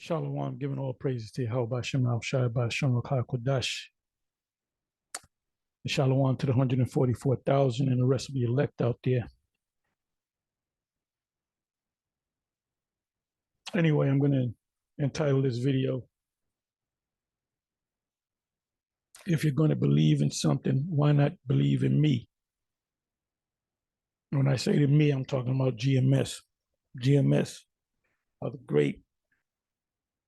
Shalom, giving all praises to Yahweh Bashem Al Shai Bashem Rakah Kodash. Shalom to the 144,000 and the rest of the elect out there. Anyway, I'm going to entitle this video, If You're Going to Believe in Something, Why Not Believe in Me? When I say to me, I'm talking about GMS. GMS are the great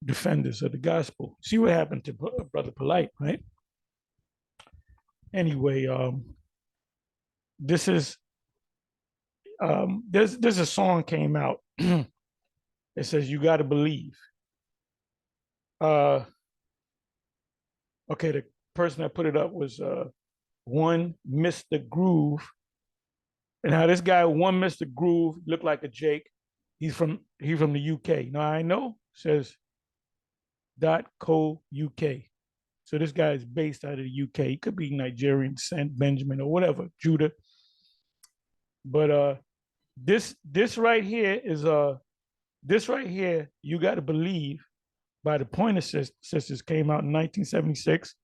defenders of the gospel. See what happened to Brother Polite, right? Anyway, this is there's a song came out. It says you got to believe. Okay, the person that put it up was one Mr. Groove. And now this guy, one Mr. Groove, looked like a Jake. He's from the UK. Now I know says .co UK. So this guy is based out of the UK. He could be Nigerian, Saint Benjamin or whatever, Judah. But this right here is this right here, You Got to Believe, by the Pointer Sisters, came out in 1976.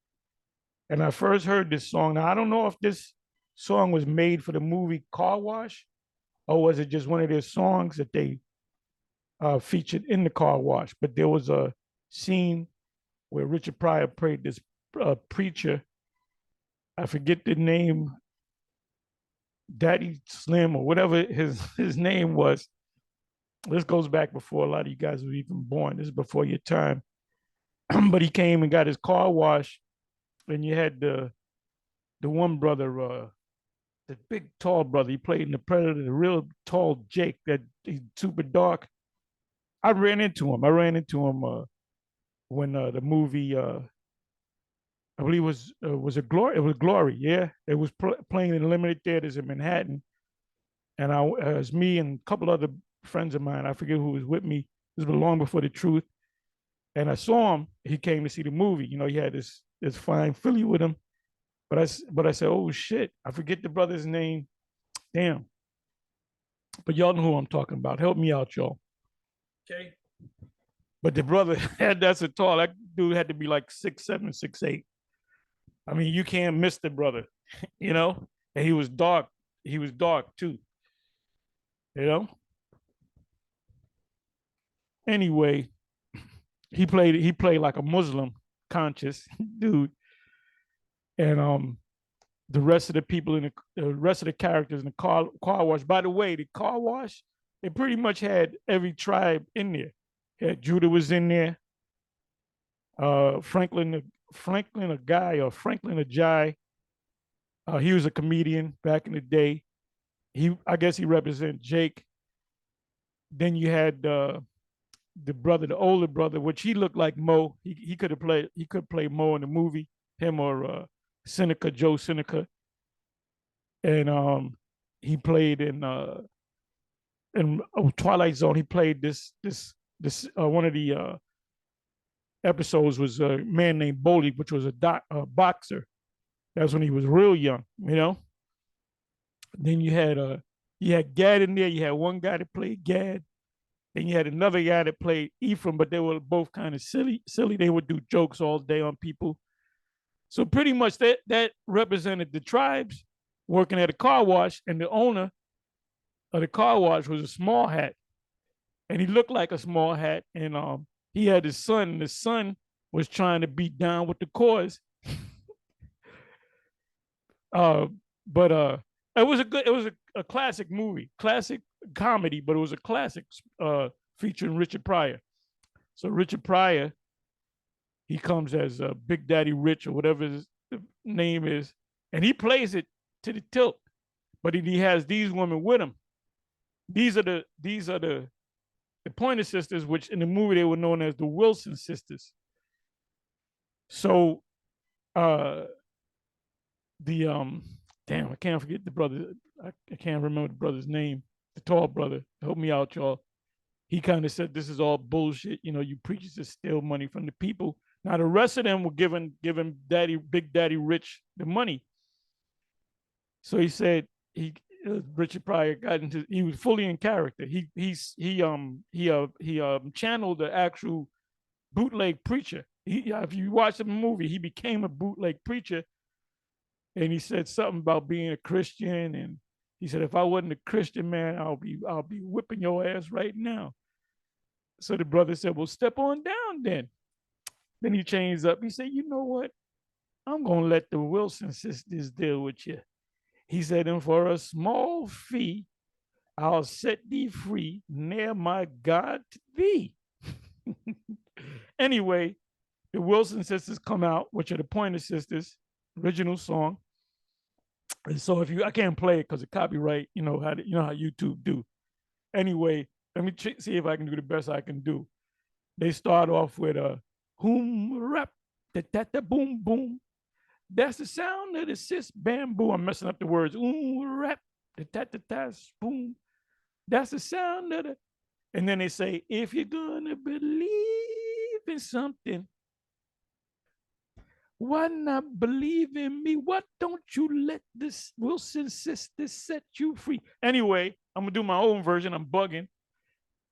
And I first heard this song. Now, I don't know if this song was made for the movie Car Wash, or was it just one of their songs that they featured in the Car Wash. But there was a scene where Richard Pryor played this preacher. I forget the name, Daddy Slim or whatever his name was. This goes back before a lot of you guys were even born. This is before your time. But he came and got his car washed. And you had the one brother, the big tall brother. He played in the Predator, the real tall Jake. That he's super dark. I ran into him. When the movie, I believe was a Glory. It was Glory. Yeah, it was playing in limited theaters in Manhattan. And it was me and a couple other friends of mine. I forget who was with me. This was long before the truth. And I saw him. He came to see the movie. You know, he had this fine filly with him. But I said, oh shit, I forget the brother's name. Damn. But y'all know who I'm talking about. Help me out, y'all. Okay. But the brother that's a tall. That dude had to be like 6'7", 6'8". I mean, you can't miss the brother, you know. And he was dark. He was dark too. You know. Anyway, he played like a Muslim conscious dude. And the rest of the people in the rest of the characters in the car wash. By the way, the car wash, they pretty much had every tribe in there. Judah was in there. Franklin Ajay. He was a comedian back in the day. I guess he represented Jake. Then you had the brother, the older brother, which he looked like Mo. He could play Mo in the movie. Him or Seneca, Joe Seneca. And he played in Twilight Zone. He played this one of the episodes was a man named Boley, which was a boxer. That's when he was real young, you know. Then you had Gad in there. You had one guy that played Gad. Then you had another guy that played Ephraim, but they were both kind of silly. They would do jokes all day on people. So pretty much that represented the tribes working at a car wash, and the owner of the car wash was a small hat, and he looked like a small hat, and he had his son, and his son was trying to beat down with the cause. But it was a classic movie, classic comedy, but it was a classic featuring Richard Pryor. So Richard Pryor, he comes as Big Daddy Rich or whatever his name is, and he plays it to the tilt. But he has these women with him. These are the Pointer Sisters, which in the movie they were known as the Wilson Sisters. So damn, I can't forget the brother. I can't remember the brother's name. The tall brother. Help me out, y'all. He kind of said, this is all bullshit. You know, you preachers just steal money from the people. Now the rest of them were giving Big Daddy Rich the money. So he said Richard Pryor he was fully in character. He channeled the actual bootleg preacher. If you watch the movie, he became a bootleg preacher, and he said something about being a Christian, and he said, if I wasn't a Christian, man, I'll be whipping your ass right now. So the brother said, well, step on down then. Then he changed up. He said, you know what? I'm gonna let the Wilson sisters deal with you. He said, and for a small fee, I'll set thee free, near my God to thee. Anyway, the Wilson sisters come out, which are the Pointer Sisters, original song. And so if you, I can't play it because of copyright, you know how YouTube do. Anyway, let me see if I can do the best I can do. They start off with a hoom rap, da da da boom boom. That's the sound of the sis bamboo. I'm messing up the words. Rap, da da da da boom. That's the sound of the. And then they say, if you're gonna believe in something, why not believe in me? Why don't you let this Wilson sister set you free? Anyway, I'm gonna do my own version. I'm bugging.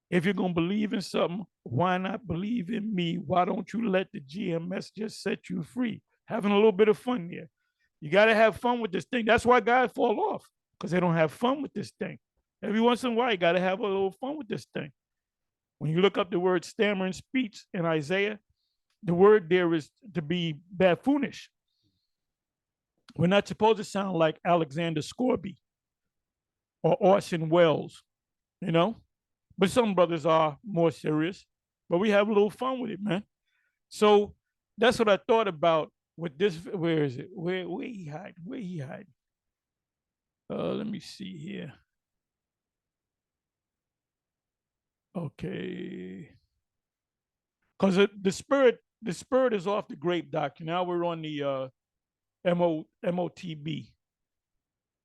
If you're gonna believe in something, why not believe in me? Why don't you let the GMS just set you free? Having a little bit of fun there. You gotta have fun with this thing. That's why guys fall off, because they don't have fun with this thing. Every once in a while, you gotta have a little fun with this thing. When you look up the word stammering speech in Isaiah, the word there is to be buffoonish. We're not supposed to sound like Alexander Scorby or Orson Welles, you know? But some brothers are more serious. But we have a little fun with it, man. So that's what I thought about with this. Where is it? Where he hide? Where he hide? Let me see here. Okay. Because the spirit is off the grape doctor. Now we're on the MOTB.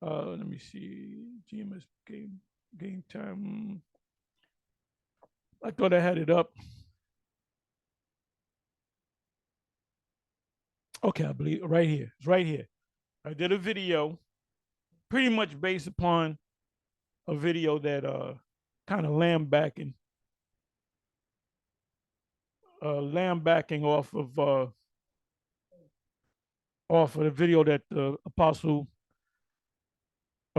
Let me see. GMS game time. I thought I had it up. Okay, I believe right here. It's right here. I did a video pretty much based upon a video that kind of lambacking off of the video that the Apostle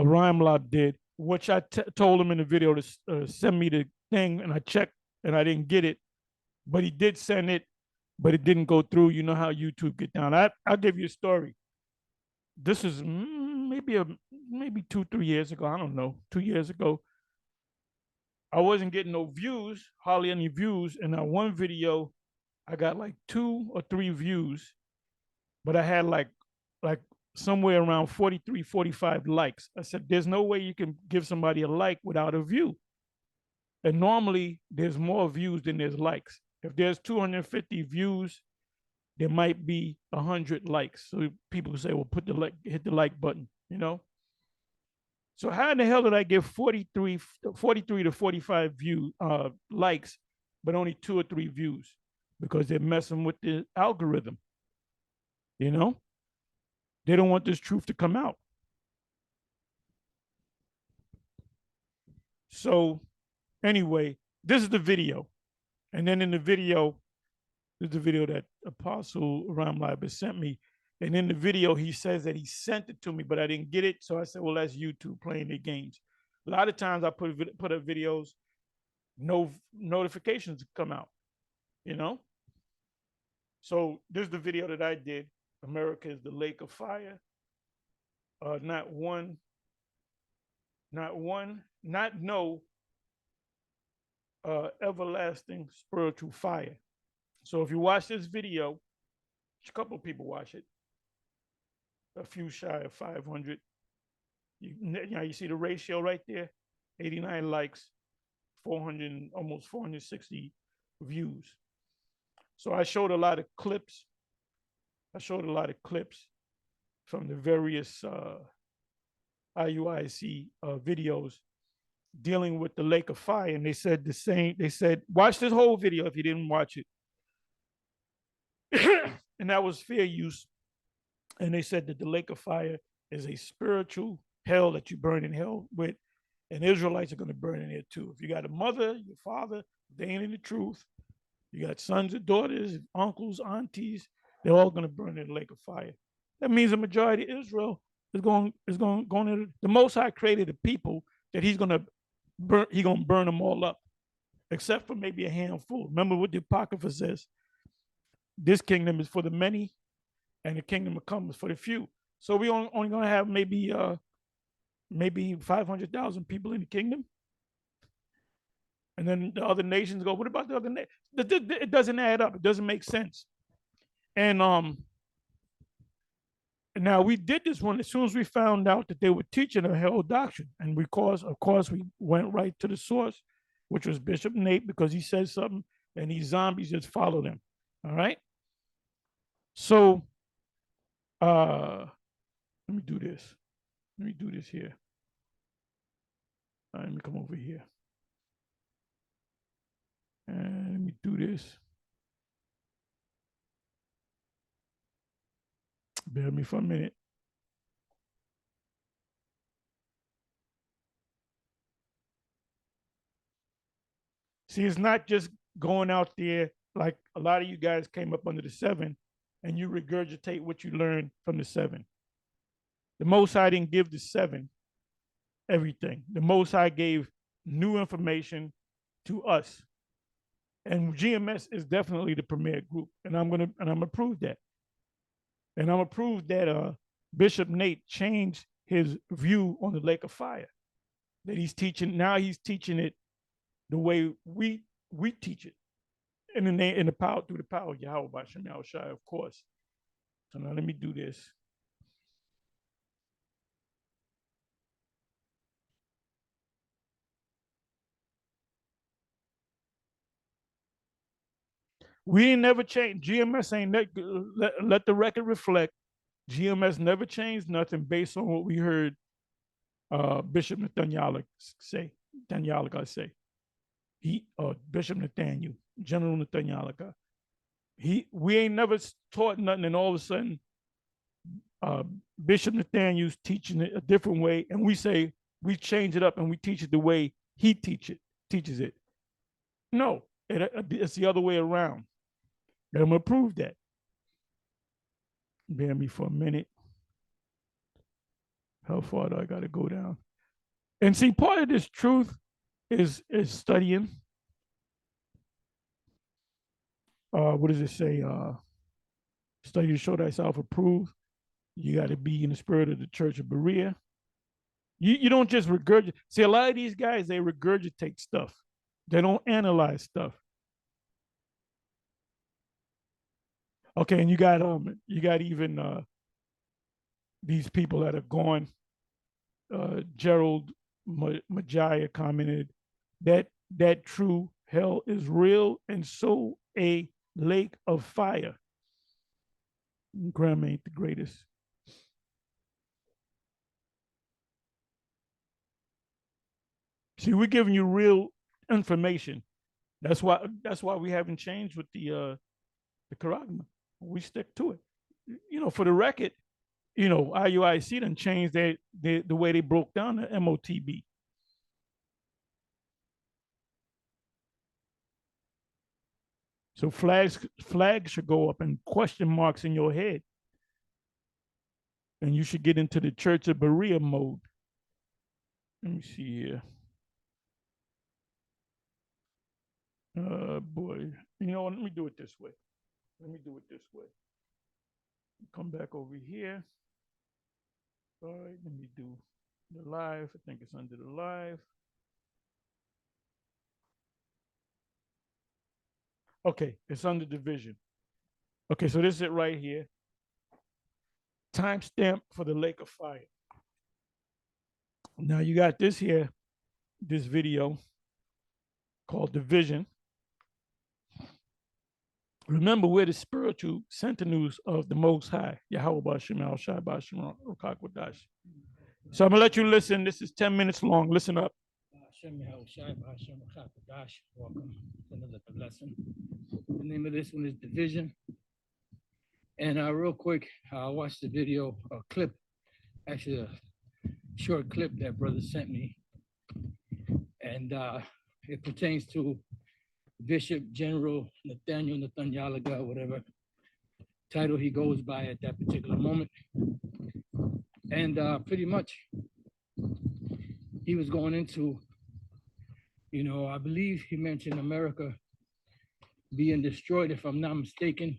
Rhymelab did, which I told him in the video to send me the thing, and I checked and I didn't get it, but he did send it, but it didn't go through. You know how YouTube get down. I'll give you a story. This is maybe 2-3 years ago. I don't know, 2 years ago. I wasn't getting no views, hardly any views, and on one video, I got like 2 or 3 views, but I had like somewhere around 43, 45 likes. I said, there's no way you can give somebody a like without a view. And normally there's more views than there's likes. If there's 250 views, there might be 100 likes. So people say, well, hit the like button, you know? So how in the hell did I get 43 to 45 likes, but only 2 or 3 views? Because they're messing with the algorithm, you know? They don't want this truth to come out. So anyway, this is the video. And then in the video, this is the video that Apostle Ramlab sent me. And in the video, he says that he sent it to me, but I didn't get it. So I said, well, that's YouTube playing their games. A lot of times I put up videos, no notifications come out, you know? So this is the video that I did. America is the lake of fire. Not no everlasting spiritual fire. So if you watch this video, a couple of people watch it, a few shy of 500. You see the ratio right there, 89 likes, 400, almost 460 views. So I showed a lot of clips. From the various IUIC videos dealing with the lake of fire. And they said the same. They said, watch this whole video if you didn't watch it. And that was fair use. And they said that the lake of fire is a spiritual hell that you burn in hell with. And Israelites are going to burn in there too. If you got a mother, your father, they ain't in the truth, You got sons and daughters, uncles, aunties. They're all going to burn in the lake of fire. That means the majority of Israel is going to the Most High created a people that He's going to burn. He's going to burn them all up, except for maybe a handful. Remember what the Apocrypha says: this kingdom is for the many, and the kingdom of come is for the few. So we only going to have maybe 500,000 people in the kingdom. And then the other nations go, what about the other nations? It doesn't add up. It doesn't make sense. And now we did this one as soon as we found out that they were teaching a hell doctrine. And of course, we went right to the source, which was Bishop Nate, because he said something and these zombies just followed him. All right. So let me do this. Let me do this here. All right, let me come over here. And let me do this. Bear with me for a minute. See, it's not just going out there like a lot of you guys came up under the 7 and you regurgitate what you learned from the 7. The Most High didn't give the 7 everything. The Most High gave new information to us. And GMS is definitely the premier group. And I'm gonna prove that. And I'm gonna prove that Bishop Nate changed his view on the lake of fire. That he's teaching it the way we teach it. In the power, through the power of Yahweh Bashem Yahushai, of course. So now let me do this. We ain't never changed. GMS ain't let the record reflect. GMS never changed nothing based on what we heard Bishop Nathaniel say. Bishop Nathaniel, General Nathaniel. We ain't never taught nothing, and all of a sudden, Bishop Nathaniel's teaching it a different way, and we say we change it up and we teach it the way he teaches it. No, it's the other way around. And I'm gonna prove that. Bear me for a minute. How far do I gotta go down? And see, part of this truth is studying. What does it say? Study to show thyself approved. You got to be in the spirit of the church of Berea. You don't just regurgitate. See, a lot of these guys, they regurgitate stuff. They don't analyze stuff. Okay, and you got even these people that are gone. Gerald Majaya commented that true hell is real, and so a lake of fire. Graham ain't the greatest. See, we're giving you real information. That's why we haven't changed with the Charagma. We stick to it. For the record, IUIC done changed the way they broke down the MOTB. So flags should go up and question marks in your head. And you should get into the Church of Berea mode. Let me see here. Boy, let me do it this way. Come back over here. All right, let me do the live. I think it's under the live. Okay, it's under division. Okay, so this is it right here. Timestamp for the lake of fire. Now you got this here, this video called Division. Remember, we're the spiritual sentinels of the Most High, Yahweh Bashem Al-Shai Bashem Rokakwadash. So I'm going to let you listen. This is 10 minutes long. Listen up. Welcome to another lesson. The name of this one is Division. And real quick, I watched the video, a clip, actually a short clip that brother sent me. And it pertains to Bishop General Nathaniel Nathanyalaga, whatever title he goes by at that particular moment. And pretty much he was going into, I believe he mentioned America being destroyed, if I'm not mistaken.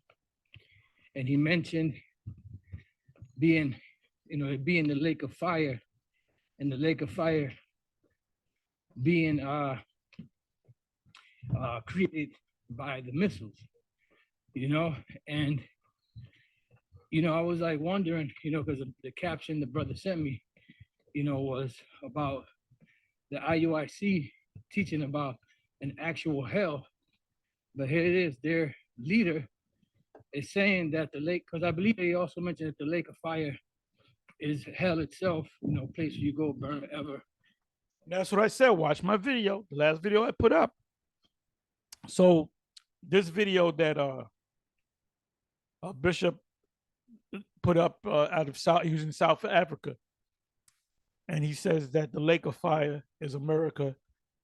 And he mentioned being, it being the lake of fire, and the lake of fire being created by the missiles, and I was like wondering, because the caption the brother sent me, was about the IUIC teaching about an actual hell. But here it is, their leader is saying that the lake, because I believe they also mentioned that the lake of fire is hell itself, place where you go burn forever. That's what I said. Watch my video, the last video I put up. So this video that Bishop put up out of South, he was in South Africa, and he says that the lake of fire is America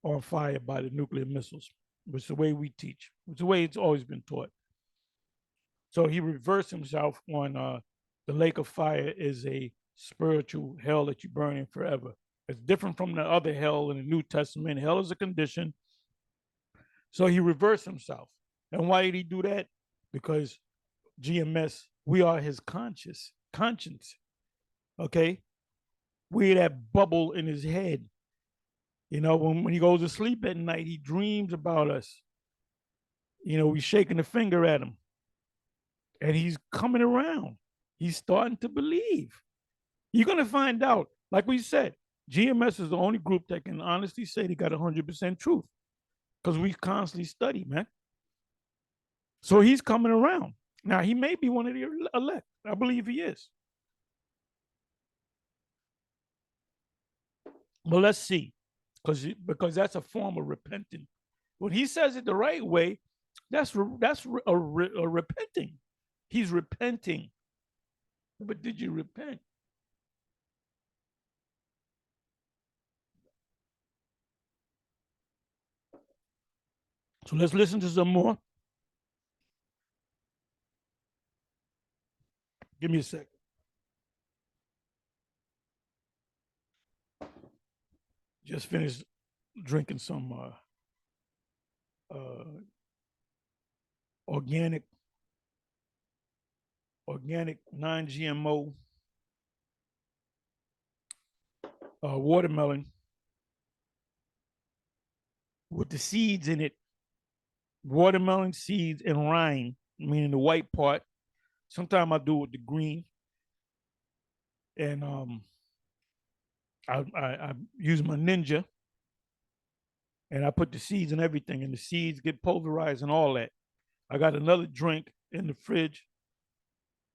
on fire by the nuclear missiles, which is the way we teach, which is the way it's always been taught. So he reversed himself on the lake of fire is a spiritual hell that you burn in forever. It's different from the other hell in the New Testament. Hell is a condition. So he reversed himself. And why did he do that? Because GMS, we are his conscience. Okay? We're that bubble in his head. When he goes to sleep at night, he dreams about us. We shaking the finger at him. And he's coming around. He's starting to believe. You're going to find out, like we said, GMS is the only group that can honestly say they got 100% truth, because we constantly study, man. So he's coming around. Now, he may be one of the elect. I believe he is. But let's see, because that's a form of repenting. When he says it the right way, that's a repenting. He's repenting. But did you repent? So let's listen to some more. Give me a second. Just finished drinking some organic non-GMO watermelon with the seeds in it. Watermelon seeds and rind, meaning the white part. Sometimes I do with the green. And I use my Ninja, and I put the seeds and everything, and the seeds get pulverized and all that. I got another drink in the fridge.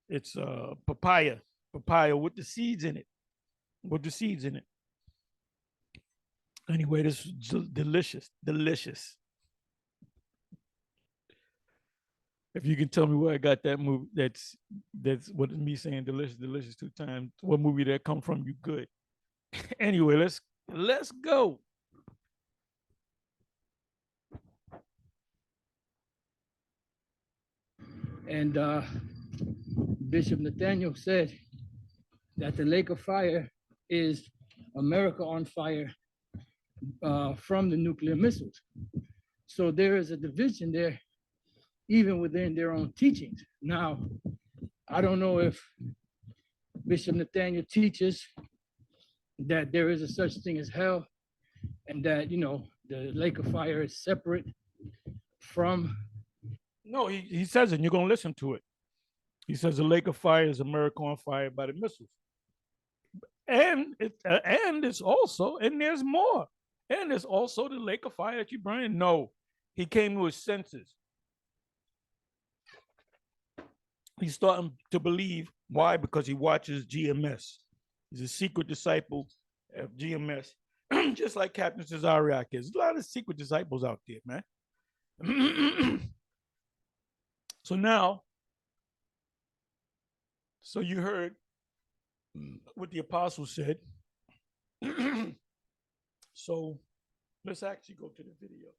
It's papaya with the seeds in it. Anyway, this is delicious. If you can tell me where I got that movie, that's what me saying delicious 2 times. What movie that come from? You good? Anyway, let's go. And Bishop Nathaniel said that the lake of fire is America on fire from the nuclear missiles. So there is a division there, even within their own teachings. Now, I don't know if Bishop Nathaniel teaches that there is a such thing as hell, and that, the lake of fire is separate from. No, he says it, and you're going to listen to it. He says the lake of fire is America on fire by the missiles. And it's also, and there's more. And there's also the lake of fire that you burn. No, he came to his senses. He's starting to believe. Why? Because he watches GMS. He's a secret disciple of GMS, just like Captain Cesariak is. There's a lot of secret disciples out there, man. So now, so you heard what the apostle said. So let's actually go to the video.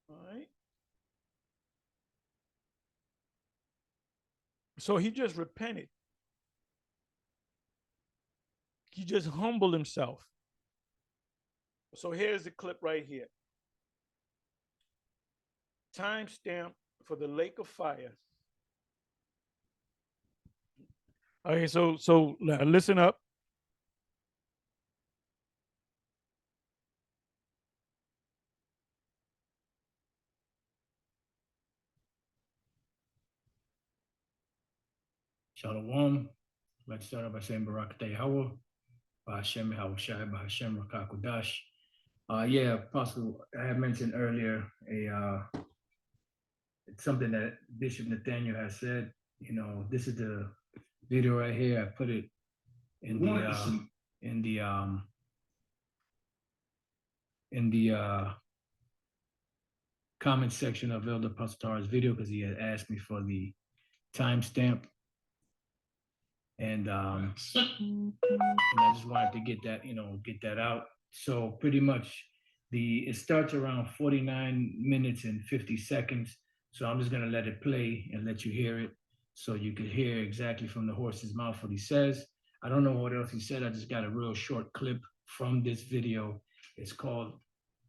All right. So he just repented. He just humbled himself. So here's the clip right here. Timestamp for the lake of fire. Okay, so listen up. Shalom. Let's start off by saying Barak Tehawa, Bahashem Hawashai, Bahashem Rakakudash. Yeah, Apostle, I had mentioned earlier it's something that Bishop Nathaniel has said. You know, this is the video right here. I put it in the comment section of Elder Pastor's video because he had asked me for the timestamp. And I just wanted to get that out. So pretty much it starts around 49 minutes and 50 seconds. So I'm just gonna let it play and let you hear it so you can hear exactly from the horse's mouth what he says. I don't know what else he said. I just got a real short clip from this video. It's called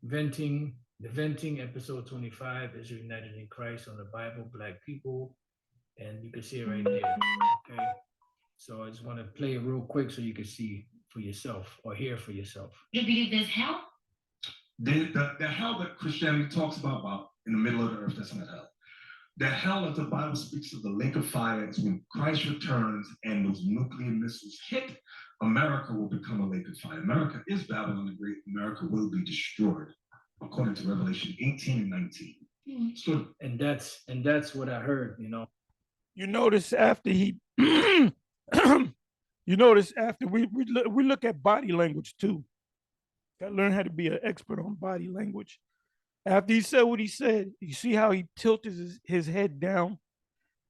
Venting, episode 25, is United in Christ on the Bible, Black People. And you can see it right there, okay? So I just want to play it real quick so you can see for yourself or hear for yourself. You believe there's hell? The hell that Christianity talks about in the middle of the earth, that's not hell. The hell that the Bible speaks of, the lake of fire, is when Christ returns and those nuclear missiles hit, America will become a lake of fire. America is Babylon the Great. America will be destroyed, according to Revelation 18 and 19. So, and that's what I heard, you know. You notice after he you notice after we look at body language too. Got to learn how to be an expert on body language. After he said what he said, you see how he tilted his head down?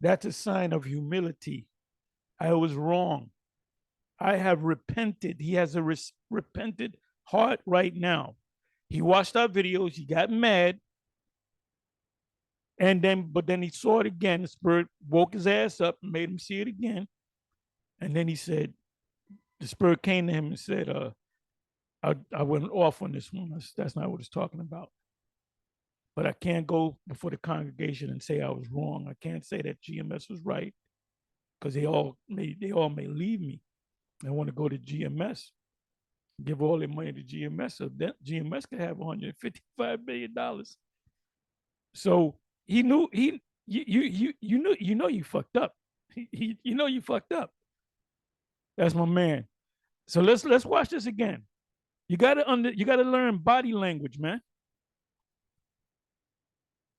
That's a sign of humility. I was wrong. I have repented. He has a repented heart right now. He watched our videos. He got mad. But then he saw it again. The Spirit woke his ass up and made him see it again. And then he said, the Spirit came to him and said, I went off on this one. That's not what it's talking about. But I can't go before the congregation and say I was wrong. I can't say that GMS was right because they all may leave me and want to go to GMS, give all their money to GMS. So that GMS could have $155 billion. So he knew you know you fucked up. You know you fucked up. That's my man. So let's watch this again. You gotta learn body language, man.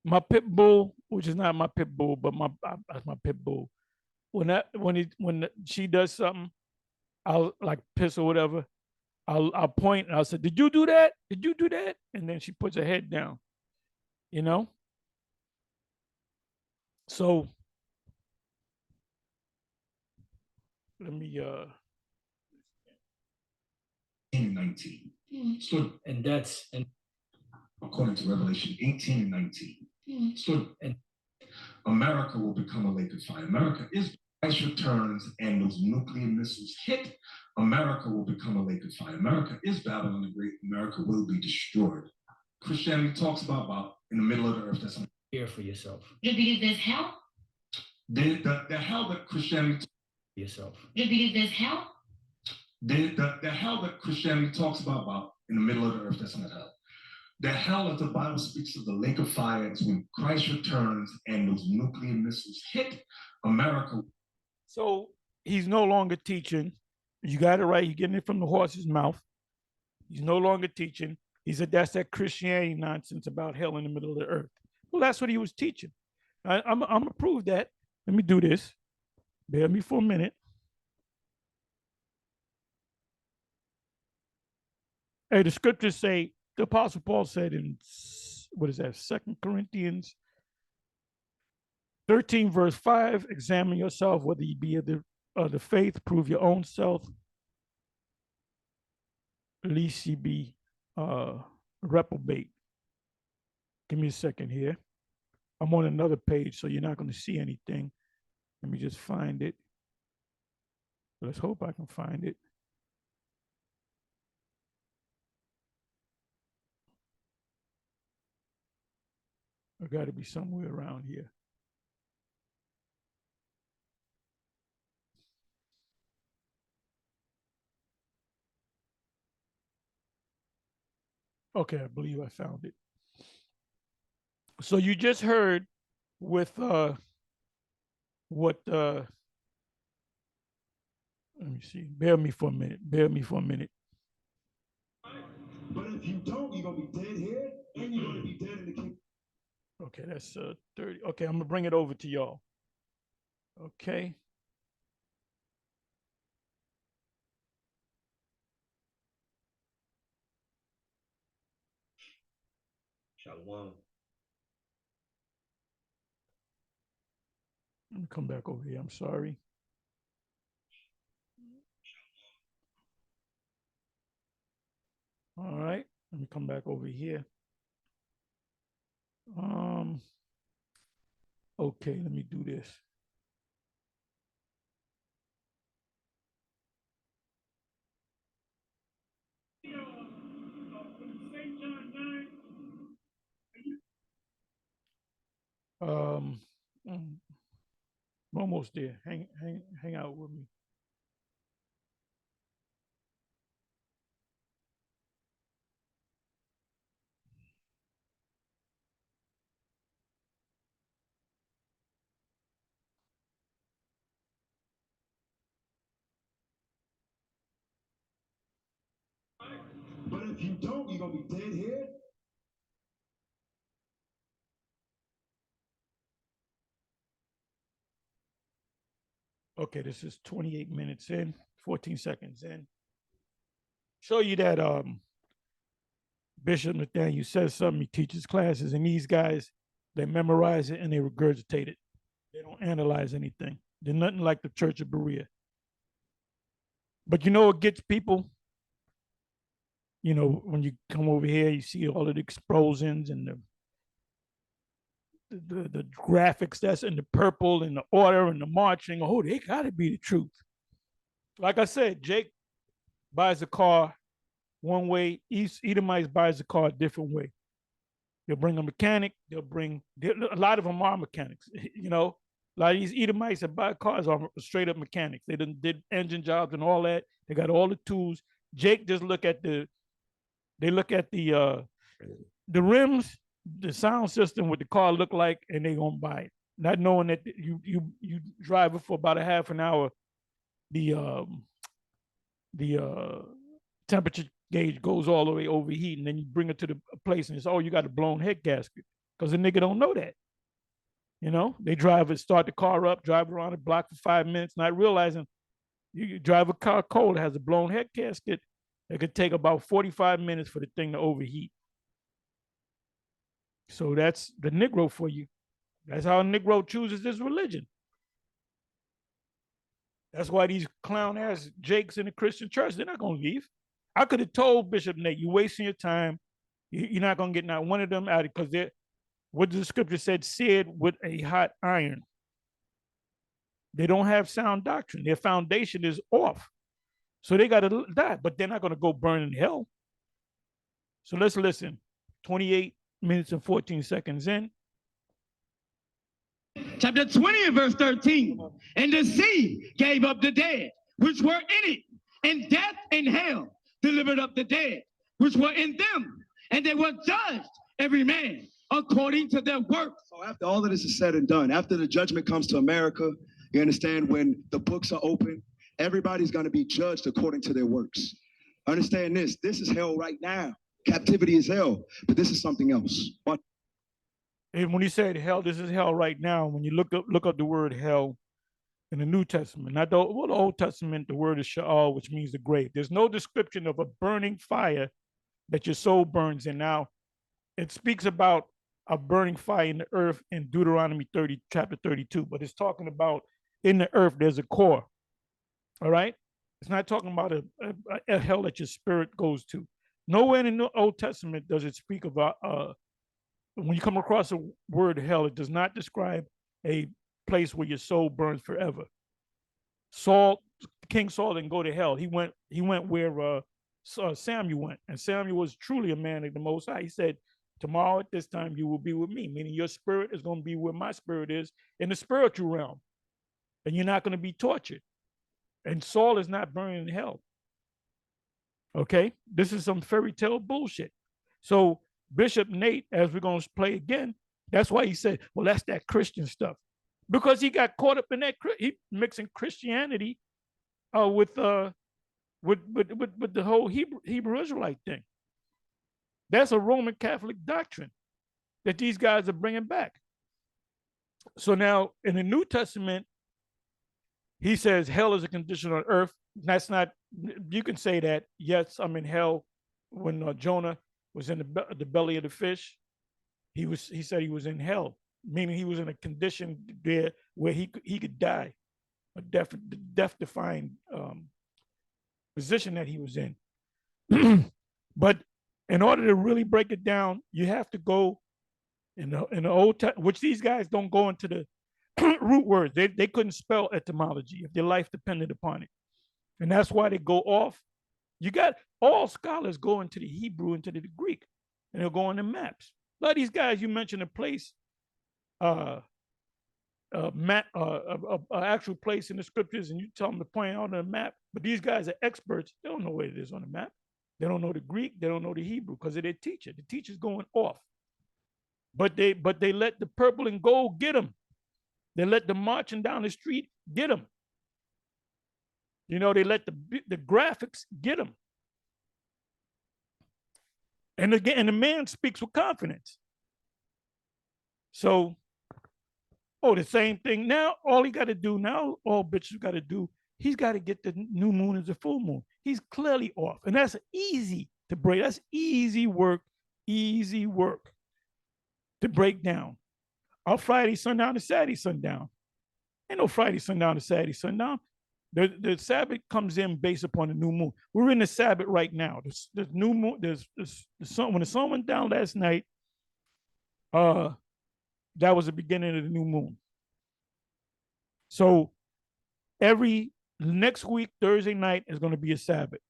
My pit bull, which is not my pit bull, but that's my pit bull. When she does something, I'll like piss or whatever. I'll point and I'll say, "Did you do that? Did you do that?" And then she puts her head down. You know. So let me 19. So, and that's according to Revelation 18 and 19. So, and America will become a lake of fire. America is Christ returns and those nuclear missiles hit, America will become a lake of fire. America is Babylon the Great. America will be destroyed. Christianity talks about in the middle of the earth. That's here for yourself. You believe there's hell? The hell that Christianity yourself. You believe there's hell? The hell that Christianity talks about in the middle of the earth, that's not hell. The hell that the Bible speaks of, the lake of fire, is when Christ returns and those nuclear missiles hit America. So he's no longer teaching. You got it right. You're getting it from the horse's mouth. He's no longer teaching. He said that's that Christianity nonsense about hell in the middle of the earth. Well, that's what he was teaching. I'm going to prove that. Let me do this. Bear me for a minute. Hey, the scriptures say, the Apostle Paul said in, what is that, 2 Corinthians 13, verse 5, examine yourself whether you be of the faith, prove your own self, lest ye be reprobate. Give me a second here. I'm on another page, so you're not going to see anything. Let me just find it. Let's hope I can find it. I got to be somewhere around here. Okay, I believe I found it. So you just heard with what let me see. Bear me for a minute. Bear me for a minute. But if you don't, you're gonna be dead here and you're gonna be dead in the kingdom. Okay, that's 30. Okay, I'm gonna bring it over to y'all. Okay. Shalom. Let me come back over here. I'm sorry. All right. Let me come back over here. Okay, let me do this. Um, I'm almost there. Hang out with me. But if you don't, you're gonna be dead here. Okay, this is 28 minutes in, 14 seconds in. Show you that Bishop Nathaniel says something, he teaches classes, and these guys, they memorize it and they regurgitate it. They don't analyze anything. They're nothing like the Church of Berea. But you know what gets people? You know, when you come over here, you see all of the explosions and the graphics that's in the purple and the order and the marching. Oh, they gotta be the truth. Like I said, Jake buys a car one way, Edomites buys a car a different way. They'll bring a mechanic, a lot of them are mechanics, you know. A lot of these Edomites that buy cars are straight up mechanics. They did engine jobs and all that. They got all the tools. Jake just look at the the rims, the sound system, what the car look like, and they gonna buy it, not knowing that you drive it for about a half an hour. The temperature gauge goes all the way overheat, and then you bring it to the place, and it's you got a blown head gasket because the nigga don't know that. You know, they drive it, start the car up, drive it around the block for 5 minutes, not realizing you drive a car cold, it has a blown head gasket. It could take about 45 minutes for the thing to overheat. So that's the Negro for you. That's how a Negro chooses his religion. That's why these clown ass Jakes in the Christian church, they're not going to leave. I could have told Bishop Nate, you're wasting your time. You're not going to get not one of them out because they're, what the scripture said, seared with a hot iron. They don't have sound doctrine. Their foundation is off. So they got to die, but they're not going to go burn in hell. So let's listen. 28 minutes and 14 seconds in. Chapter 20 and verse 13. And the sea gave up the dead, which were in it, and death and hell delivered up the dead, which were in them, and they were judged, every man according to their works. So after all of this is said and done, after the judgment comes to America, you understand, when the books are open, everybody's going to be judged according to their works. Understand this. This is hell right now. Captivity is hell, but this is something else. And when he said hell, this is hell right now. When you look up the word hell in the New Testament, not the Old Testament, the word is Sheol, which means the grave. There's no description of a burning fire that your soul burns in. Now, it speaks about a burning fire in the earth in Deuteronomy 30, chapter 32, but it's talking about in the earth, there's a core. All right? It's not talking about a hell that your spirit goes to. Nowhere in the Old Testament does it speak about when you come across the word hell, it does not describe a place where your soul burns forever. King Saul didn't go to hell. He went where Samuel went, and Samuel was truly a man of the Most High. He said, tomorrow at this time you will be with me, meaning your spirit is going to be where my spirit is in the spiritual realm, and you're not going to be tortured. And Saul is not burning in hell. Okay, this is some fairy tale bullshit. So Bishop Nate, as we're going to play again, that's why he said, well, that's that Christian stuff, because he got caught up in that, he mixing Christianity with the whole Hebrew Israelite thing. That's a Roman Catholic doctrine that these guys are bringing back. So now in the New Testament, he says hell is a condition on earth. That's not, you can say that, yes, I'm in hell. When Jonah was in the belly of the fish, he said he was in hell, meaning he was in a condition there where he could die, a death-defying position that he was in. But in order to really break it down, you have to go in the Old Testament, which these guys don't go into the root words. They couldn't spell etymology if their life depended upon it. And that's why they go off. You got all scholars go into the Hebrew, into the Greek, and they'll go on the maps. A lot of these guys, you mentioned a place, actual place in the scriptures, and you tell them to point out on the map. But these guys are experts. They don't know where it is on the map. They don't know the Greek. They don't know the Hebrew because of their teacher. The teacher's going off. But they let the purple and gold get them. They let the marching down the street get them. You know, they let the graphics get them. And again, the man speaks with confidence. So, the same thing. Now, all he got to do now, all bitches got to do, he's got to get the new moon as a full moon. He's clearly off. And that's easy to break. That's easy work to break down. Our Friday sundown to Saturday sundown. Ain't no Friday sundown to Saturday sundown. The Sabbath comes in based upon the new moon. We're in the Sabbath right now. The new moon, the sun, when the sun went down last night, that was the beginning of the new moon. So every next week, Thursday night is going to be a Sabbath.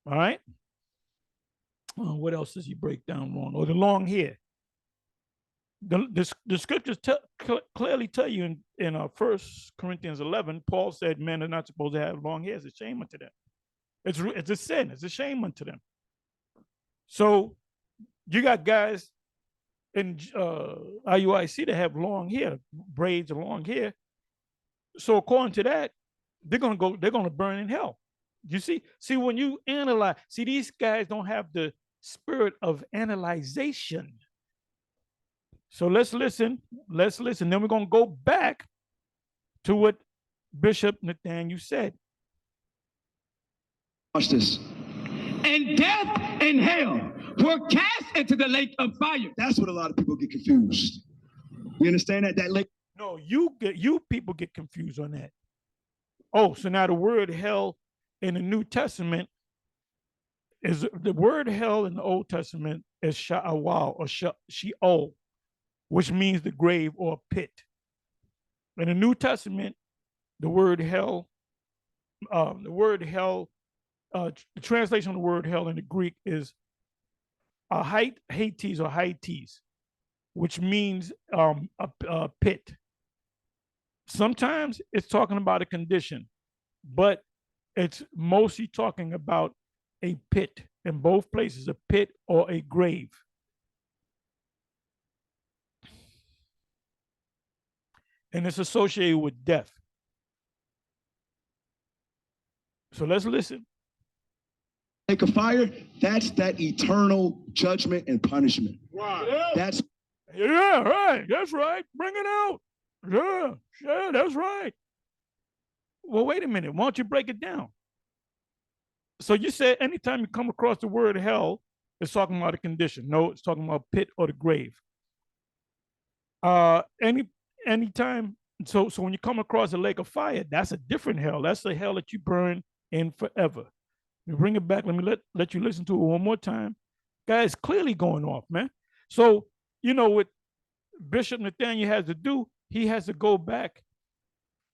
All right. What else does he break down wrong? Or the long hair. The scriptures clearly tell you in 1 Corinthians 11, Paul said men are not supposed to have long hair. It's a shame unto them. It's a sin. It's a shame unto them. So you got guys in IUIC that have long hair, braids and long hair. So according to that, they're gonna burn in hell. You see, when you analyze, these guys don't have the spirit of analyzation. So let's listen. Then we're going to go back to what Bishop Nathaniel said. Watch this. And death and hell were cast into the lake of fire. That's what a lot of people get confused. You understand that? That lake. No, you people get confused on that. Oh, so now the word hell in the New Testament is the word hell in the Old Testament is sha'awal or she'ol, which means the grave or pit. In the New Testament, the word hell, the translation of the word hell in the Greek is Hades or Hades, which means a pit. Sometimes it's talking about a condition, but it's mostly talking about a pit. In both places, a pit or a grave. And it's associated with death. So let's listen. Lake of fire, that's that eternal judgment and punishment. Wow. That's right. That's right. Bring it out. Yeah, that's right. Well, wait a minute. Why don't you break it down? So you said anytime you come across the word hell, it's talking about a condition. No, it's talking about pit or the grave. Anytime, so when you come across a lake of fire, that's a different hell. That's the hell that you burn in forever. You bring it back. Let me let you listen to it one more time. Guys, clearly going off, man. So you know what Bishop Nathaniel has to do? He has to go back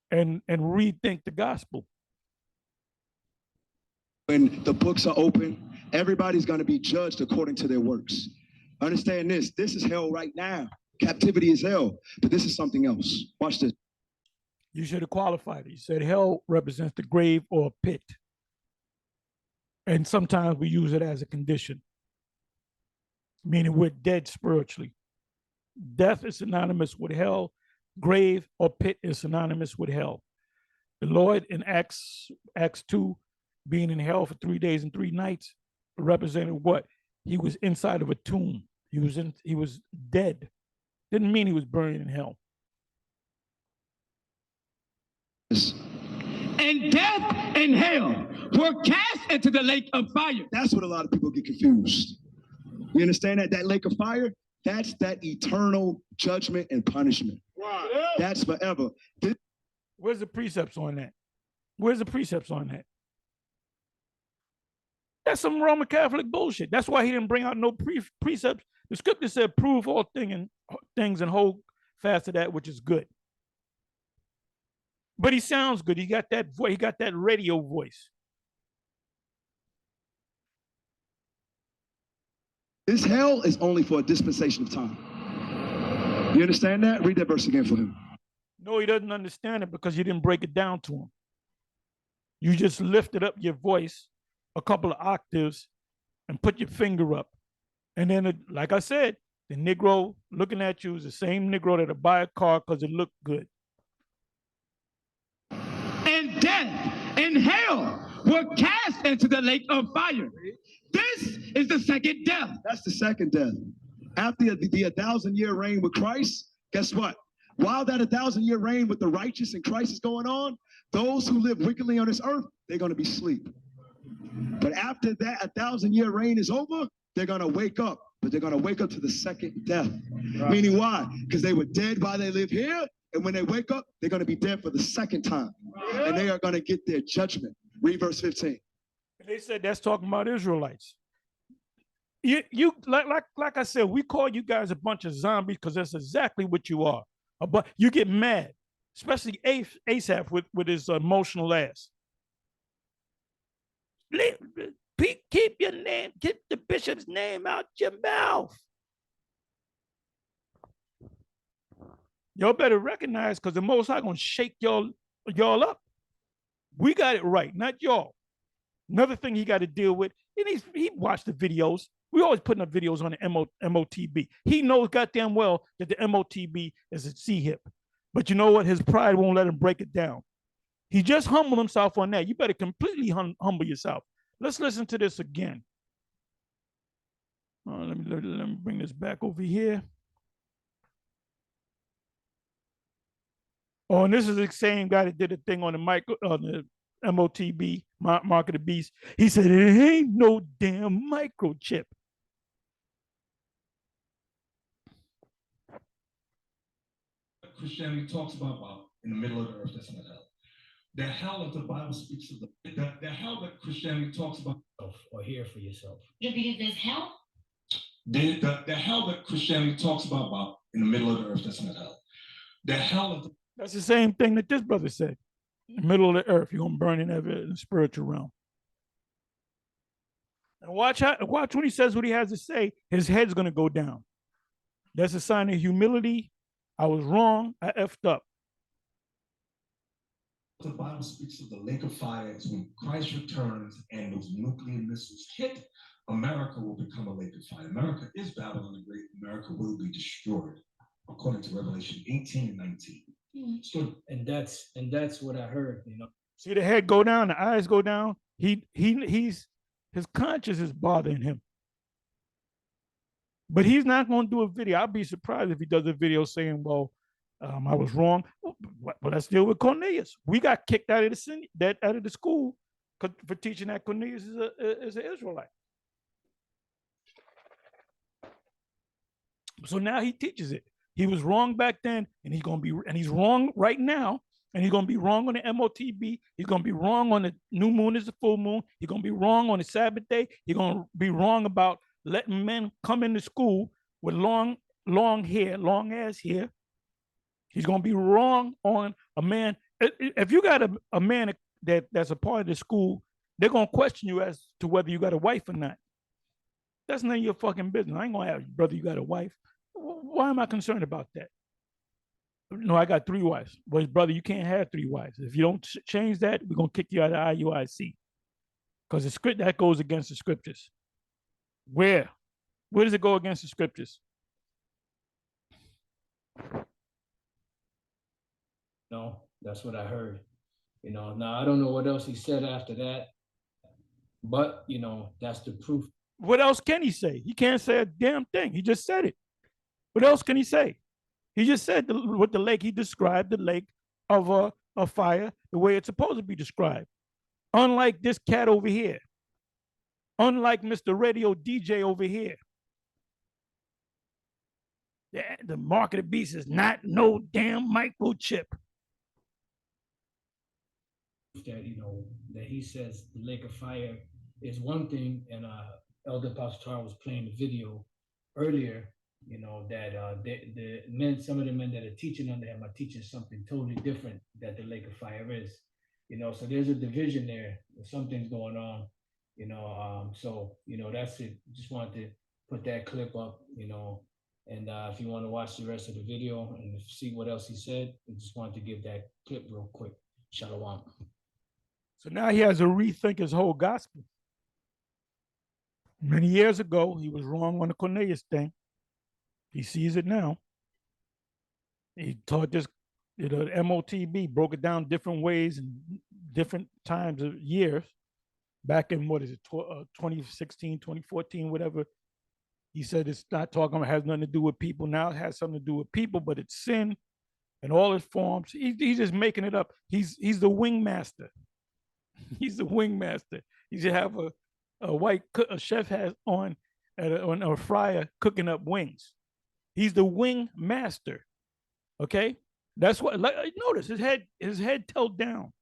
and rethink the gospel. When the books are open, everybody's going to be judged according to their works. Understand this. This is hell right now. Captivity is hell, but this is something else. Watch this. You should have qualified it. You said hell represents the grave or a pit. And sometimes we use it as a condition, meaning we're dead spiritually. Death is synonymous with hell. Grave or pit is synonymous with hell. The Lord in Acts 2, being in hell for 3 days and 3 nights, represented what? He was inside of a tomb. He was dead. Didn't mean he was buried in hell. And death and hell were cast into the lake of fire. That's what a lot of people get confused. You understand that? That lake of fire, that's that eternal judgment and punishment. Wow. That's forever. Where's the precepts on that? Where's the precepts on that? That's some Roman Catholic bullshit. That's why he didn't bring out no precepts. The scripture said, prove all things and hold fast to that which is good. But he sounds good. He got that voice. He got that radio voice. This hell is only for a dispensation of time. You understand that? Read that verse again for him. No, he doesn't understand it because you didn't break it down to him. You just lifted up your voice a couple of octaves and put your finger up. And then, like I said, the Negro looking at you is the same Negro that'll buy a car because it looked good. And death and hell were cast into the lake of fire. This is the second death. That's the second death. After the 1,000-year reign with Christ, guess what? While that 1,000-year reign with the righteous and Christ is going on, those who live wickedly on this earth, they're going to be asleep. But after that 1,000-year reign is over, they're going to wake up. But they're going to wake up to the second death. Right. Meaning why? Because they were dead while they live here. And when they wake up, they're going to be dead for the second time. Right. And they are going to get their judgment. Read verse 15. They said that's talking about Israelites. You like I said, we call you guys a bunch of zombies because that's exactly what you are. But you get mad, especially Asaph with his emotional ass. Keep your name, keep the bishop's name out your mouth. Y'all better recognize, because the Most High gonna shake y'all up. We got it right, not y'all. Another thing he got to deal with, and he watched the videos. We always putting up videos on the MOTB. He knows goddamn well that the MOTB is a C-hip. But you know what? His pride won't let him break it down. He just humbled himself on that. You better completely humble yourself. Let's listen to this again. Let me bring this back over here. Oh, and this is the same guy that did a thing on the MOTB, Mark of the Beast. He said, it ain't no damn microchip. Christianity talks about in the middle of the earth, that's not hell. The hell that the Bible speaks of, the hell that Christianity talks about. Or hear for yourself. Yeah, because there's hell. The hell that Christianity talks about in the middle of the earth, that's not hell. The hell of the. That's the same thing that this brother said. In the middle of the earth, you're gonna burn in the spiritual realm. And watch when he says what he has to say, his head's gonna go down. That's a sign of humility. I was wrong. I effed up. The Bible speaks of the lake of fire is when Christ returns and those nuclear missiles hit, America will become a lake of fire. America is Babylon the Great. America will be destroyed, according to Revelation 18 and 19. So, And that's what I heard, you know. See the head go down, the eyes go down. His conscience is bothering him. But he's not going to do a video. I'd be surprised if he does a video saying, well, I was wrong. Well, let's deal with Cornelius. We got kicked out of the school for teaching that Cornelius is an Israelite. So now he teaches it. He was wrong back then, and he's wrong right now, and he's gonna be wrong on the MOTB. He's gonna be wrong on the new moon is the full moon. He's gonna be wrong on the Sabbath day. He's gonna be wrong about letting men come into school with long long hair, long ass hair. He's going to be wrong on a man. If you got a man that's a part of the school, they're going to question you as to whether you got a wife or not. That's none of your fucking business. I ain't going to ask you, brother, you got a wife. Why am I concerned about that? No, I got 3 wives. Well, brother, you can't have 3 wives. If you don't change that, we're going to kick you out of IUIC. Because the script that goes against the scriptures. Where does it go against the scriptures? No, that's what I heard. Now I don't know what else he said after that, but that's the proof. What else can he say? He can't say a damn thing. He just said it. What else can he say? He just said with the lake, he described the lake of a fire the way it's supposed to be described. Unlike this cat over here. Unlike Mr. Radio DJ over here. The mark of the beast is not no damn microchip. That that he says the lake of fire is one thing, and Elder Pastor was playing the video earlier. That the men, some of the men that are teaching under him are teaching something totally different that the lake of fire is. So there's a division there. Something's going on. So that's it. Just wanted to put that clip up. And if you want to watch the rest of the video and see what else he said, I just wanted to give that clip real quick. Shalom. So now he has to rethink his whole gospel. Many years ago, he was wrong on the Cornelius thing. He sees it now. He taught this, MOTB, broke it down different ways and different times of years. Back in, 2016, 2014, whatever. He said it's not talking about, has nothing to do with people. Now it has something to do with people, but it's sin in all its forms. He's just making it up. He's the wing master. He's the wing master. He should have a chef has on a fryer cooking up wings. He's the wing master. Okay, that's what. Notice his head tilted down,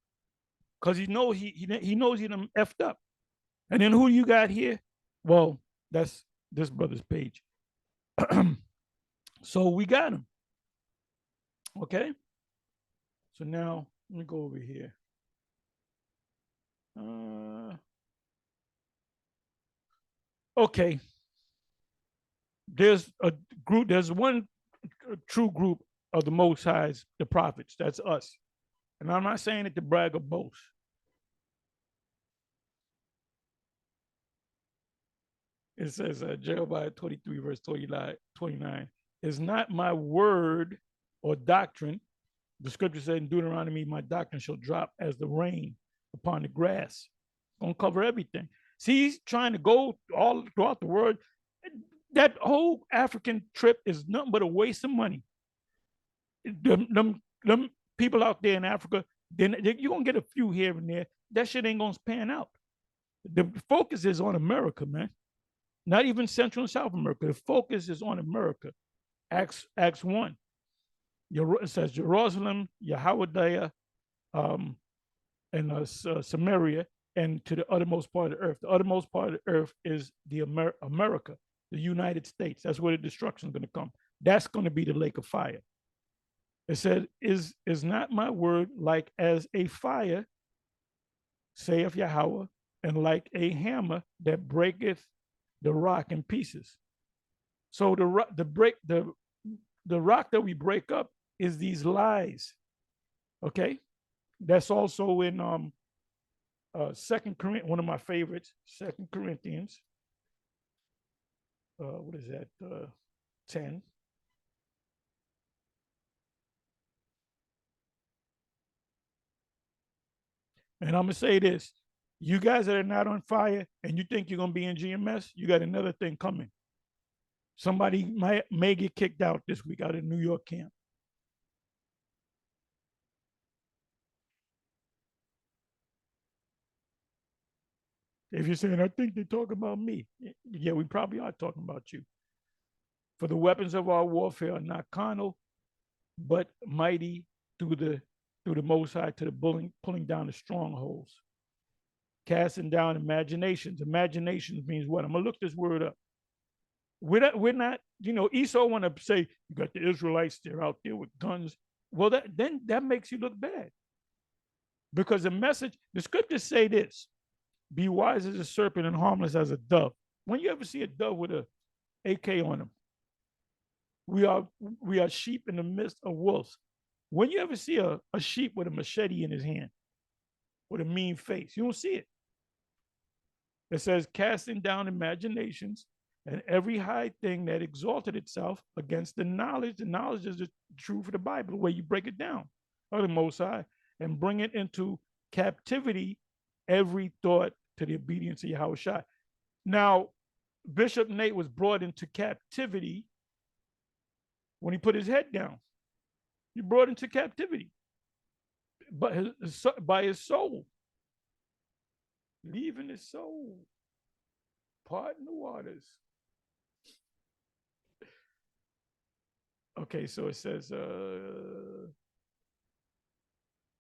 because he knows he knows he done effed up. And then who you got here? Well, that's this brother's page. So we got him. Okay. So now let me go over here. Okay. There's a group, there's one true group of the Most High's, the prophets. That's us. And I'm not saying it to brag or boast. It says, Jeremiah 23, verse 29, is not my word or doctrine. The scripture said in Deuteronomy, my doctrine shall drop as the rain upon the grass. It's going to cover everything. See, he's trying to go all throughout the world. That whole African trip is nothing but a waste of money. Them people out there in Africa, then you're going to get a few here and there. That shit ain't going to pan out. The focus is on America, man. Not even Central and South America. The focus is on America. Acts 1. It says Jerusalem, Yahweh, and Samaria, and to the uttermost part of the earth. The uttermost part of the earth is the America, the United States. That's where the destruction is going to come. That's going to be the lake of fire. It said, is not my word like as a fire, saith Yahweh, and like a hammer that breaketh the rock in pieces. So the rock that we break up is these lies. Okay, that's also in 2 Corinthians, one of my favorites, 2 Corinthians. What is that? 10. And I'm gonna say this: you guys that are not on fire and you think you're gonna be in GMS, you got another thing coming. Somebody may get kicked out this week out of New York camp. If you're saying, I think they talk about me, yeah, we probably are talking about you. For the weapons of our warfare are not carnal, but mighty through the Most High to the pulling down the strongholds, casting down imaginations. Imaginations means what? I'm gonna look this word up. We're not, Esau want to say, you got the Israelites, they're out there with guns. Well, that makes you look bad. Because the scriptures say this: be wise as a serpent and harmless as a dove. When you ever see a dove with a AK on him? We are sheep in the midst of wolves. When you ever see a sheep with a machete in his hand, with a mean face, you don't see it. It says, casting down imaginations and every high thing that exalted itself against the knowledge. The knowledge is the truth of the Bible, the way you break it down, of the Most High, and bring it into captivity, every thought to the obedience of Yahushua. Now, Bishop Nate was brought into captivity when he put his head down. He brought into captivity, but by his soul, leaving his soul, parting the waters. Okay, so it says,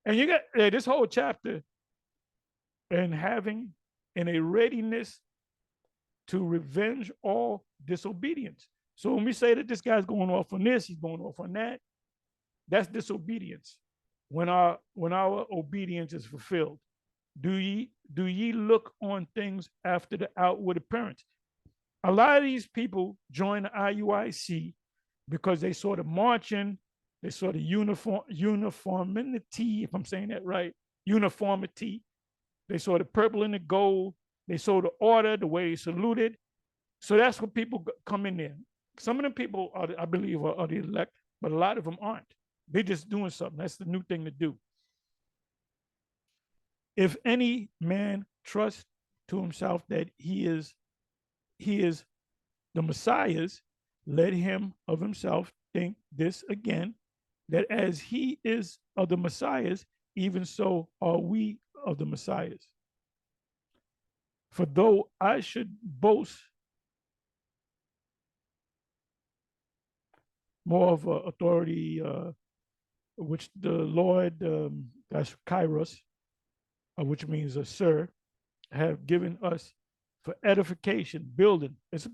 and you got this whole chapter, and having in a readiness to revenge all disobedience. So when we say that this guy's going off on this, he's going off on that, that's disobedience. When our obedience is fulfilled, do ye look on things after the outward appearance? A lot of these people join the IUIC because they saw the marching, they saw the uniformity, if I'm saying that right, uniformity. They saw the purple and the gold. They saw the order, the way he saluted. So that's what people come in there. Some of them people, I believe, are the elect, but a lot of them aren't. They're just doing something. That's the new thing to do. If any man trusts to himself that he is the Messiah's, let him of himself think this again, that as he is of the Messiah's, even so are we of the Messiah's. For though I should boast more of authority, which the Lord, that's Kairos, which means a sir, have given us for edification, building. It's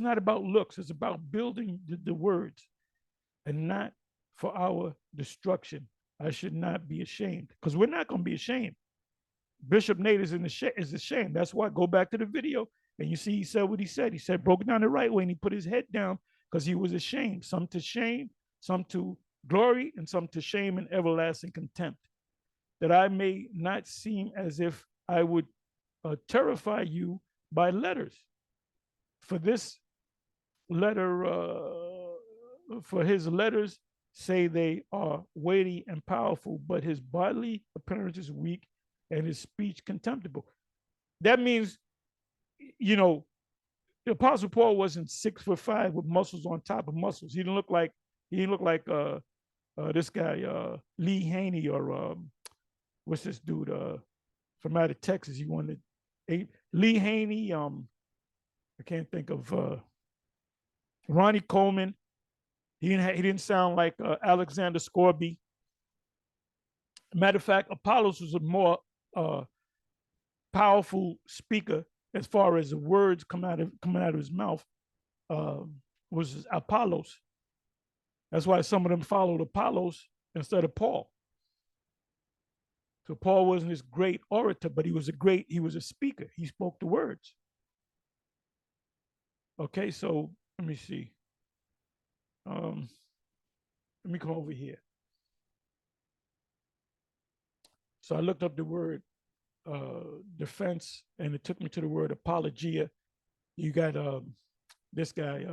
not about looks, it's about building the words, and not for our destruction. I should not be ashamed, because we're not going to be ashamed. Bishop Nate is ashamed. That's why, go back to the video, and you see he said what he said. He said, broke down the right way, and he put his head down because he was ashamed. Some to shame, some to glory, and some to shame and everlasting contempt, that I may not seem as if I would terrify you by letters. For this letter, for his letters say they are weighty and powerful, but his bodily appearance is weak and his speech contemptible. That means, the Apostle Paul wasn't 6'5" with muscles on top of muscles. He didn't look like this guy Lee Haney, or what's this dude from out of Texas? He wanted Lee Haney. I can't think of Ronnie Coleman. He didn't sound like Alexander Scorby. Matter of fact, Apollos was a more powerful speaker as far as the words coming out of his mouth. Was Apollos. That's why some of them followed Apollos instead of Paul. So Paul wasn't this great orator, but he was a speaker. He spoke the words. Okay, so let me see. Let me come over here. So I looked up the word defense, and it took me to the word apologia. You got this guy,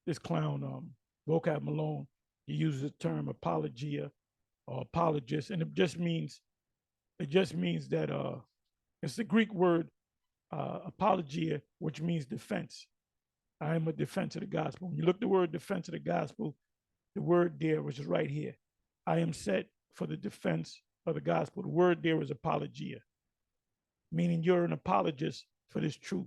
this clown, Vocab Malone. He uses the term apologia or apologist, and it just means that it's the Greek word apologia, which means defense. I am a defense of the gospel. When you look at the word defense of the gospel, the word there, which is right here, I am set for the defense of the gospel. The word there is apologia, meaning you're an apologist for this truth.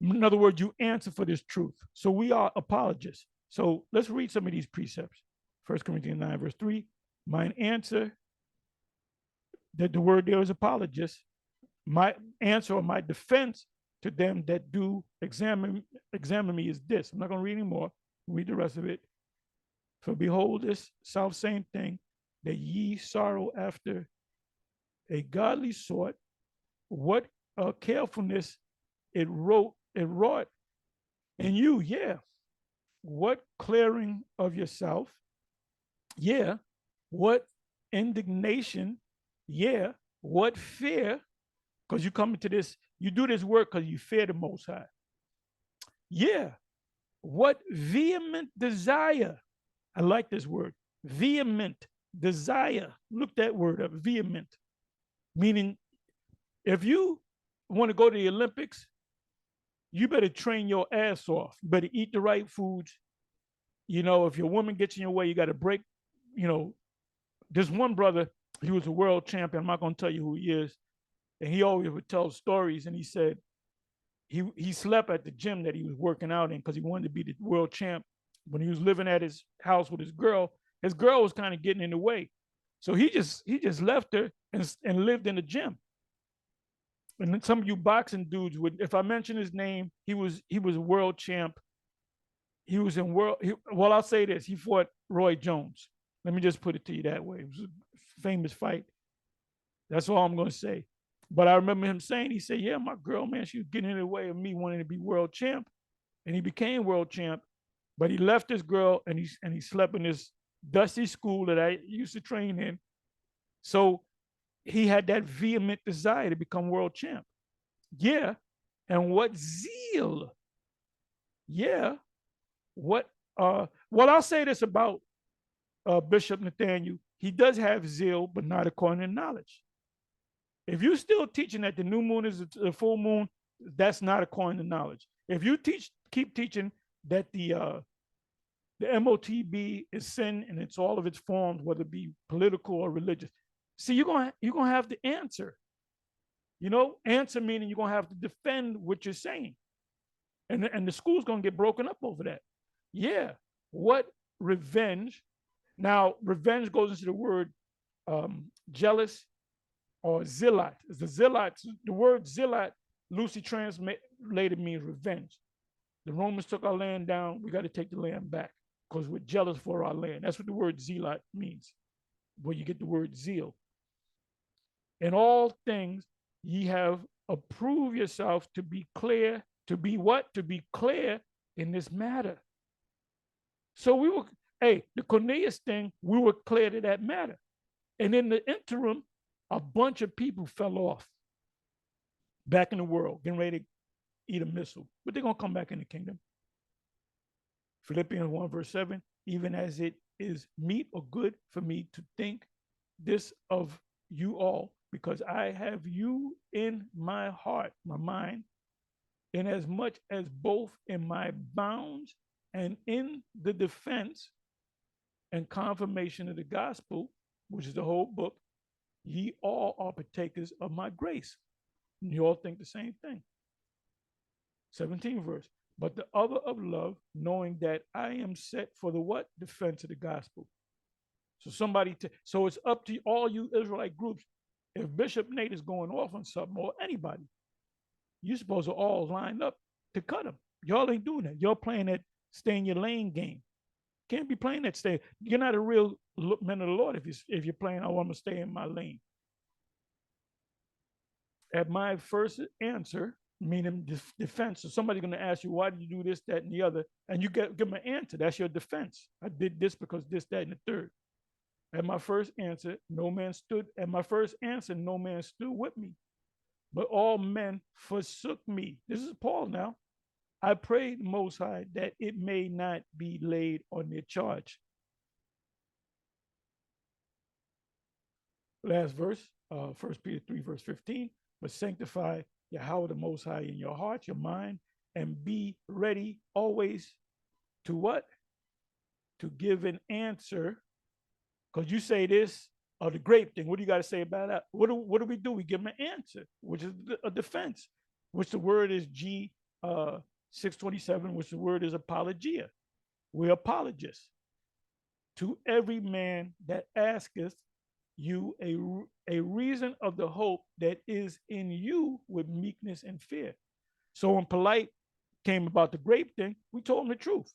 In other words, you answer for this truth. So we are apologists. So let's read some of these precepts. 1 Corinthians 9, verse 3. Mine answer, that the word there is apologist. My answer or my defense to to them that do examine me is this. I'm not going to read anymore. Read the rest of it. For behold, this self same thing, that ye sorrow after a godly sort, what carefulness it wrought in you, yeah. What clearing of yourself, yeah. What indignation, yeah. What fear, because you come into this, you do this work because you fear the Most High. Yeah. What vehement desire. I like this word. Vehement desire. Look that word up, vehement. Meaning, if you want to go to the Olympics, you better train your ass off. You better eat the right foods. You know, if your woman gets in your way, you got to break, you know. There's one brother, he was a world champion. I'm not going to tell you who he is. And he always would tell stories. And he said he slept at the gym that he was working out in because he wanted to be the world champ. When he was living at his house with his girl was kind of getting in the way. So he just left her and lived in the gym. And then some of you boxing dudes would, if I mention his name, he was a world champ. He was in well, I'll say this, he fought Roy Jones. Let me just put it to you that way. It was a famous fight. That's all I'm going to say. But I remember him saying, he said, yeah, my girl, man, she was getting in the way of me wanting to be world champ. And he became world champ. But he left his girl and he slept in this dusty school that I used to train in. So he had that vehement desire to become world champ. Yeah. And what zeal. Yeah. What well, I'll say this about Bishop Nathaniel. He does have zeal, but not according to knowledge. If you're still teaching that the new moon is the full moon, that's not according to knowledge. If you keep teaching that the MOTB is sin in its all of its forms, whether it be political or religious, see, you're gonna have to answer. You know, answer meaning you're gonna have to defend what you're saying, and the school's gonna get broken up over that. Yeah, what revenge? Now, revenge goes into the word jealous or zealot. The zealots, the word zealot, loosely translated means revenge. The Romans took our land down. We got to take the land back because we're jealous for our land. That's what the word zealot means, where you get the word zeal. In all things, ye have approved yourself to be clear, to be what? To be clear in this matter. So we were, the Cornelius thing, we were clear to that matter. And in the interim, a bunch of people fell off back in the world, getting ready to eat a missile, but they're going to come back in the kingdom. Philippians 1 verse 7, even as it is meet or good for me to think this of you all, because I have you in my heart, my mind, inasmuch as both in my bounds and in the defense and confirmation of the gospel, which is the whole book, ye all are partakers of my grace. And you all think the same thing. 17th verse. But the other of love, knowing that I am set for the what? Defense of the gospel. So so it's up to all you Israelite groups. If Bishop Nate is going off on something, or anybody, you're supposed to all line up to cut him. Y'all ain't doing that. Y'all playing that stay in your lane game. Can't be playing that stay. You're not a real man of the Lord if you're playing, oh, I'm going to stay in my lane. At my first answer, meaning defense, so somebody's going to ask you, why did you do this, that, and the other? And you give them an answer. That's your defense. I did this because this, that, and the third. At my first answer, no man stood. At my first answer, no man stood with me, but all men forsook me. This is Paul now. I prayed Most High that it may not be laid on their charge. Last verse, 1 Peter 3, verse 15. But sanctify Yahweh the Most High in your heart, your mind, and be ready always to what? To give an answer. Because you say this, or the grape thing, what do you got to say about that? What do we do? We give them an answer, which is a defense, which the word is G 627, which the word is apologia. We're apologists. To every man that asketh you a reason of the hope that is in you with meekness and fear. So when Polite came about the grape thing, we told him the truth.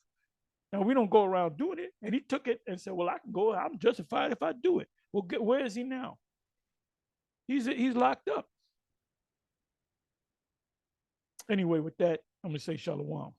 Now we don't go around doing it. And he took it and said, well, I can go, I'm justified if I do it. Well, where is he now? He's locked up. Anyway, with that, I'm gonna say shalom.